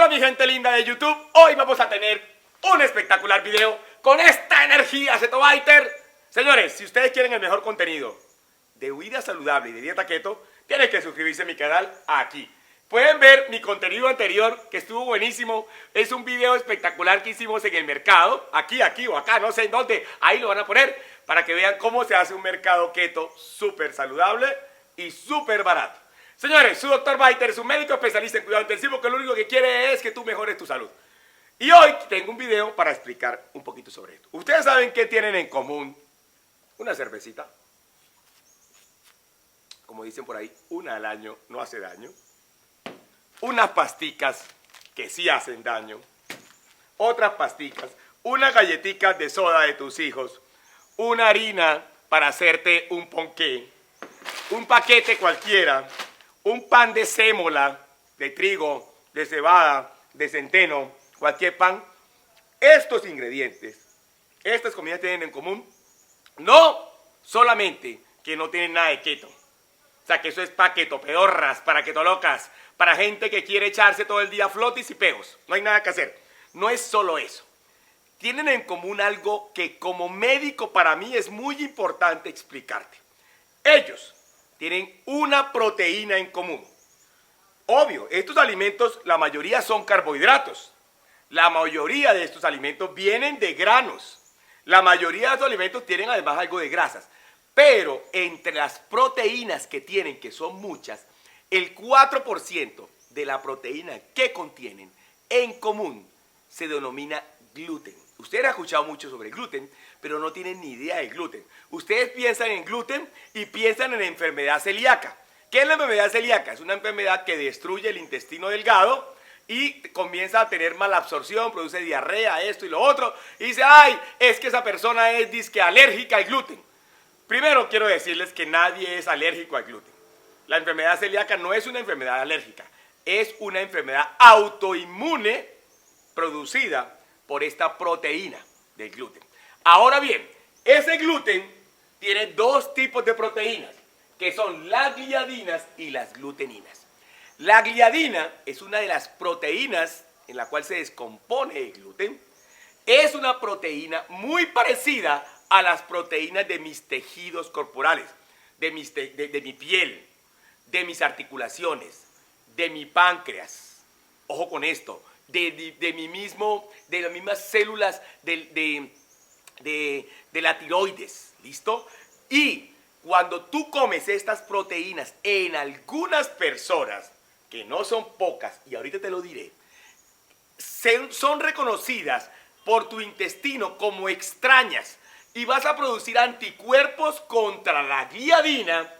Hola mi gente linda de YouTube, hoy vamos a tener un espectacular video con esta energía Cetobiter. Señores, si ustedes quieren el mejor contenido de vida saludable y de dieta keto, tienen que suscribirse a mi canal aquí. Pueden ver mi contenido anterior que estuvo buenísimo, es un video espectacular que hicimos en el mercado, aquí o acá, no sé en dónde, ahí lo van a poner para que vean cómo se hace un mercado keto súper saludable y súper barato. Señores, su Dr. Biter es un médico especialista en cuidado intensivo que lo único que quiere es que tú mejores tu salud. Y hoy tengo un video para explicar un poquito sobre esto. ¿Ustedes saben qué tienen en común una cervecita? Como dicen por ahí, una al año no hace daño. Unas pasticas que sí hacen daño. Otras pasticas, unas galletitas de soda de tus hijos. Una harina para hacerte un ponqué. Un paquete cualquiera. Un pan de sémola, de trigo, de cebada, de centeno, cualquier pan. Estos ingredientes, estas comidas tienen en común, no solamente que no tienen nada de keto. O sea, que eso es para keto pedorras, para keto locas, para gente que quiere echarse todo el día flotis y peos. No hay nada que hacer. No es solo eso. Tienen en común algo que como médico para mí es muy importante explicarte. Ellos tienen una proteína en común. Obvio, estos alimentos, la mayoría son carbohidratos. La mayoría de estos alimentos vienen de granos. La mayoría de estos alimentos tienen además algo de grasas. Pero entre las proteínas que tienen, que son muchas, el 4% de la proteína que contienen en común se denomina gluten. Ustedes han escuchado mucho sobre el gluten, pero no tienen ni idea del gluten. Ustedes piensan en gluten y piensan en enfermedad celíaca. ¿Qué es la enfermedad celíaca? Es una enfermedad que destruye el intestino delgado y comienza a tener mala absorción, produce diarrea, esto y lo otro. Y dice, ay, es que esa persona es disque alérgica al gluten. Primero quiero decirles que nadie es alérgico al gluten. La enfermedad celíaca no es una enfermedad alérgica, es una enfermedad autoinmune producida por esta proteína del gluten. Ahora bien, ese gluten tiene dos tipos de proteínas, que son las gliadinas y las gluteninas. La gliadina es una de las proteínas en la cual se descompone el gluten. Es una proteína muy parecida a las proteínas de mis tejidos corporales, de mi piel, de mis articulaciones, de mi páncreas. Ojo con esto. De las mismas células de la tiroides, ¿listo? Y cuando tú comes estas proteínas en algunas personas, que no son pocas, y ahorita te lo diré, son reconocidas por tu intestino como extrañas y vas a producir anticuerpos contra la gliadina,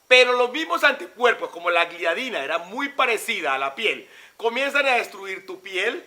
pero los mismos anticuerpos, como la gliadina era muy parecida a la piel, comienzan a destruir tu piel,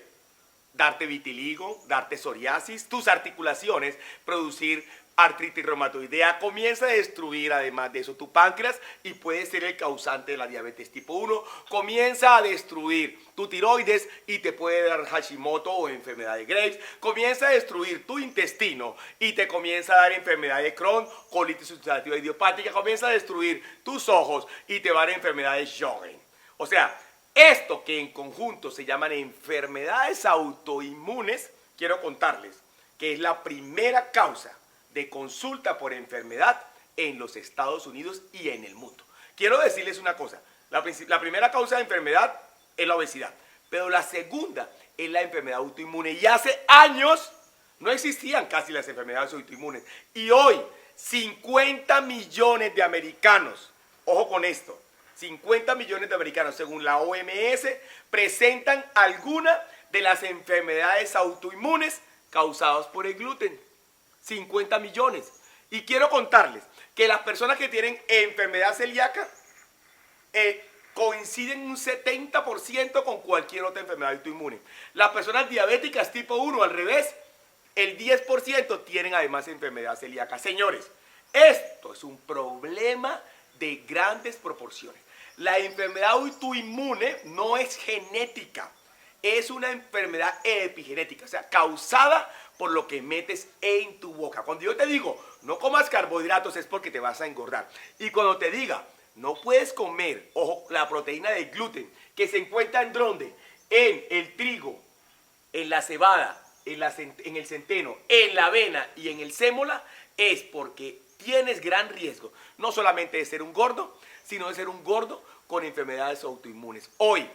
darte vitiligo, darte psoriasis, tus articulaciones, producir artritis reumatoidea, comienza a destruir además de eso tu páncreas y puede ser el causante de la diabetes tipo 1, comienza a destruir tu tiroides y te puede dar Hashimoto o enfermedad de Graves, comienza a destruir tu intestino y te comienza a dar enfermedad de Crohn, colitis ulcerativa idiopática, comienza a destruir tus ojos y te va a dar enfermedad de Sjögren. O sea, esto que en conjunto se llaman enfermedades autoinmunes, quiero contarles que es la primera causa de consulta por enfermedad en los Estados Unidos y en el mundo. Quiero decirles una cosa, la primera causa de enfermedad es la obesidad, pero la segunda es la enfermedad autoinmune. Y hace años no existían casi las enfermedades autoinmunes. Y hoy 50 millones de americanos, ojo con esto, 50 millones de americanos, según la OMS, presentan alguna de las enfermedades autoinmunes causadas por el gluten. 50 millones. Y quiero contarles que las personas que tienen enfermedad celíaca coinciden un 70% con cualquier otra enfermedad autoinmune. Las personas diabéticas tipo 1, al revés, el 10% tienen además enfermedad celíaca. Señores, esto es un problema de grandes proporciones. La enfermedad autoinmune no es genética, es una enfermedad epigenética, o sea, causada por lo que metes en tu boca. Cuando yo te digo, no comas carbohidratos es porque te vas a engordar. Y cuando te diga, no puedes comer, ojo, la proteína del gluten, que se encuentra en ¿dónde? en el trigo, en la cebada, en el centeno, en la avena y en el sémola, es porque tienes gran riesgo, no solamente de ser un gordo, sino de ser un gordo con enfermedades autoinmunes. Hoy,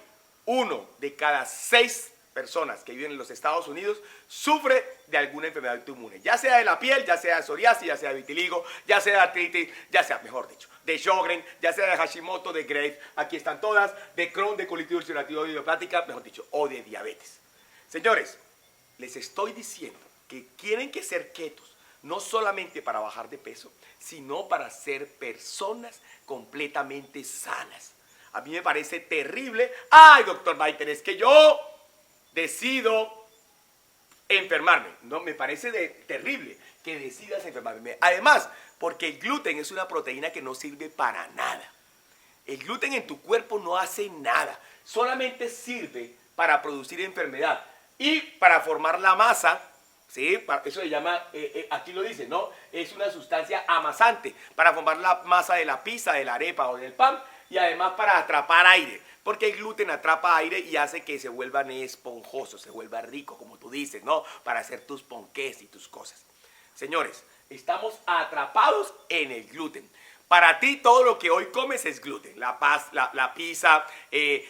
1 de cada 6 personas que viven en los Estados Unidos sufre de alguna enfermedad autoinmune, ya sea de la piel, ya sea de psoriasis, ya sea de vitiligo, ya sea de artritis, ya sea, mejor dicho, de Sjögren, ya sea de Hashimoto, de Graves, aquí están todas, de Crohn, de colitis ulcerativa idiopática, mejor dicho, o de diabetes. Señores, les estoy diciendo que tienen que ser ketos, no solamente para bajar de peso, sino para ser personas completamente sanas. A mí me parece terrible. Ay, doctor Maiter, es que yo decido enfermarme. No, me parece terrible que decidas enfermarme. Además, porque el gluten es una proteína que no sirve para nada. El gluten en tu cuerpo no hace nada. Solamente sirve para producir enfermedad y para formar la masa. ¿Sí? Eso se llama, aquí lo dice, ¿no? Es una sustancia amasante para formar la masa de la pizza, de la arepa o del pan, y además para atrapar aire, porque el gluten atrapa aire y hace que se vuelvan esponjosos, se vuelva rico, como tú dices, ¿no? Para hacer tus ponqués y tus cosas. Señores, estamos atrapados en el gluten. Para ti todo lo que hoy comes es gluten. La pizza,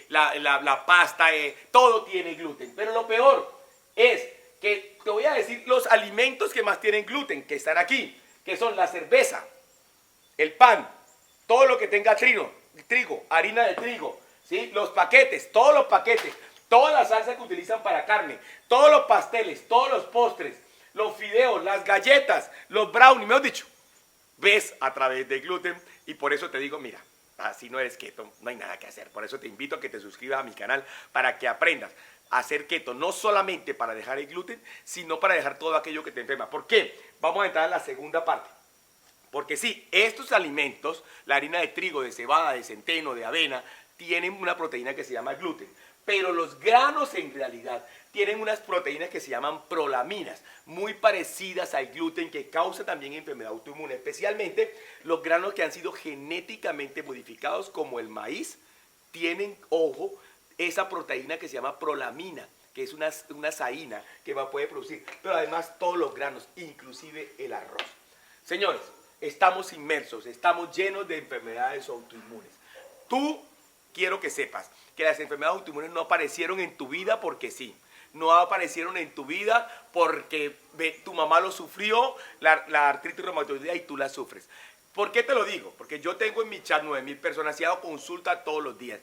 la pasta, todo tiene gluten. Pero lo peor es que te voy a decir los alimentos que más tienen gluten, que están aquí, que son la cerveza, el pan, todo lo que tenga trigo, harina de trigo, ¿sí? Los paquetes, todos los paquetes, toda la salsa que utilizan para carne, todos los pasteles, todos los postres, los fideos, las galletas, los brownies, me has dicho, ves a través del gluten, y por eso te digo, mira, si no eres keto, no hay nada que hacer. Por eso te invito a que te suscribas a mi canal para que aprendas a hacer keto, no solamente para dejar el gluten, sino para dejar todo aquello que te enferma. ¿Por qué? Vamos a entrar en la segunda parte. Porque sí, estos alimentos, la harina de trigo, de cebada, de centeno, de avena, tienen una proteína que se llama gluten. Pero los granos en realidad tienen unas proteínas que se llaman prolaminas, muy parecidas al gluten, que causa también enfermedad autoinmune, especialmente los granos que han sido genéticamente modificados, como el maíz, tienen, ojo, esa proteína que se llama prolamina, que es una saína que puede producir, pero además todos los granos, inclusive el arroz. Señores, estamos inmersos, estamos llenos de enfermedades autoinmunes. Tú, quiero que sepas que las enfermedades autoinmunes no aparecieron en tu vida porque sí. No aparecieron en tu vida porque tu mamá lo sufrió, la artritis reumatoidea, y tú la sufres. ¿Por qué te lo digo? Porque yo tengo en mi chat 9,000 personas y hago consulta todos los días.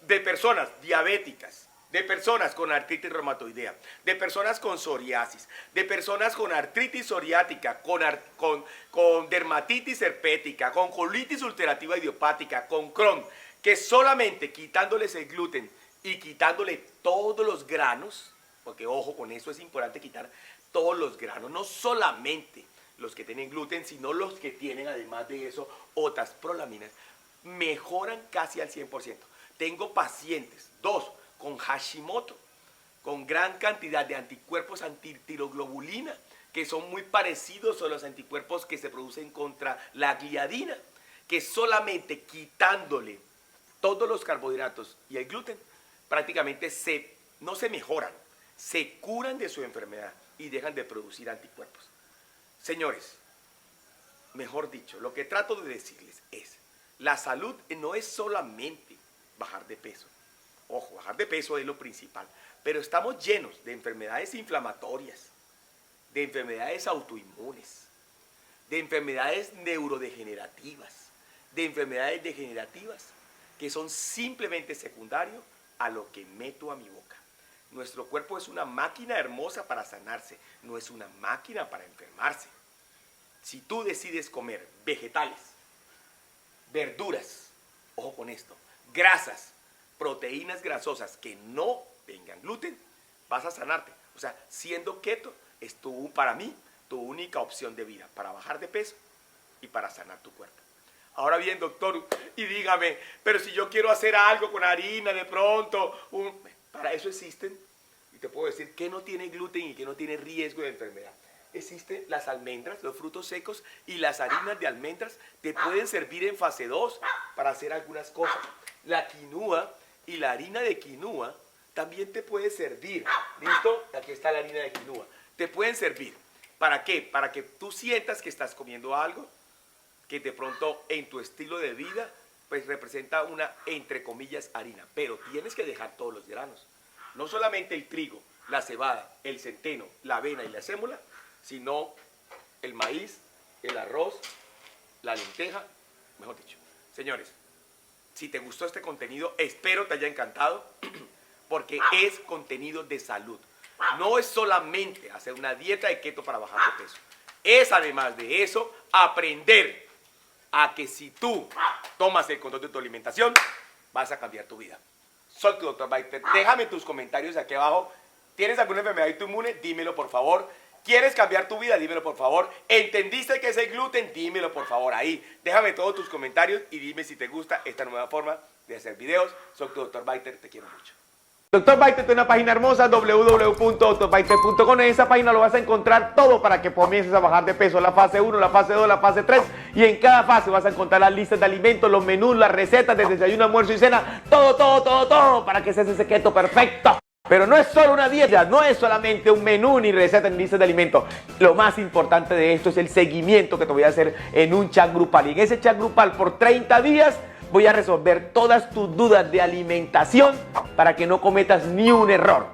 De personas diabéticas, de personas con artritis reumatoidea, de personas con psoriasis, de personas con artritis psoriática, con dermatitis herpética, con colitis ulcerativa idiopática, con Crohn, que solamente quitándoles el gluten y quitándole todos los granos, porque ojo, con eso es importante quitar todos los granos, no solamente los que tienen gluten, sino los que tienen además de eso otras prolaminas, mejoran casi al 100%. Tengo pacientes, 2, con Hashimoto, con gran cantidad de anticuerpos antitiroglobulina, que son muy parecidos a los anticuerpos que se producen contra la gliadina, que solamente quitándole todos los carbohidratos y el gluten, prácticamente no se mejoran, se curan de su enfermedad y dejan de producir anticuerpos. Señores, mejor dicho, lo que trato de decirles es, la salud no es solamente bajar de peso. Ojo, bajar de peso es lo principal, pero estamos llenos de enfermedades inflamatorias, de enfermedades autoinmunes, de enfermedades neurodegenerativas, de enfermedades degenerativas que son simplemente secundarios a lo que meto a mi boca. Nuestro cuerpo es una máquina hermosa para sanarse, no es una máquina para enfermarse. Si tú decides comer vegetales, verduras, ojo con esto, grasas, proteínas grasosas que no tengan gluten, vas a sanarte. O sea, siendo keto es para mí tu única opción de vida, para bajar de peso y para sanar tu cuerpo. Ahora bien, doctor, y dígame, pero si yo quiero hacer algo con harina de pronto, para eso existen, y te puedo decir que no tiene gluten y que no tiene riesgo de enfermedad. Existen las almendras, los frutos secos y las harinas de almendras te pueden servir en fase 2 para hacer algunas cosas. La quinua y la harina de quinua también te puede servir. ¿Listo? Aquí está la harina de quinoa. Te pueden servir. ¿Para qué? Para que tú sientas que estás comiendo algo que de pronto en tu estilo de vida pues representa una, entre comillas, harina. Pero tienes que dejar todos los granos. No solamente el trigo, la cebada, el centeno, la avena y la sémola, sino el maíz, el arroz, la lenteja, mejor dicho. Señores, si te gustó este contenido, espero te haya encantado, porque es contenido de salud. No es solamente hacer una dieta de keto para bajar de peso. Es además de eso, aprender a que si tú tomas el control de tu alimentación, vas a cambiar tu vida. Soy tu Dr. Biter. Déjame tus comentarios aquí abajo. ¿Tienes alguna enfermedad autoinmune? Dímelo, por favor. ¿Quieres cambiar tu vida? Dímelo, por favor. ¿Entendiste qué es el gluten? Dímelo, por favor, ahí. Déjame todos tus comentarios y dime si te gusta esta nueva forma de hacer videos. Soy tu Dr. Biter. Te quiero mucho. Dr. Biter tiene una página hermosa, www.drbiter.com. En esa página lo vas a encontrar todo para que comiences a bajar de peso. La fase 1, la fase 2, la fase 3. Y en cada fase vas a encontrar las listas de alimentos, los menús, las recetas de desayuno, almuerzo y cena. Todo para que seas ese keto perfecto. Pero no es solo una dieta, no es solamente un menú ni receta ni lista de alimentos. Lo más importante de esto es el seguimiento que te voy a hacer en un chat grupal. Y en ese chat grupal por 30 días voy a resolver todas tus dudas de alimentación para que no cometas ni un error.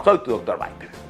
Soy tu Dr. Biter.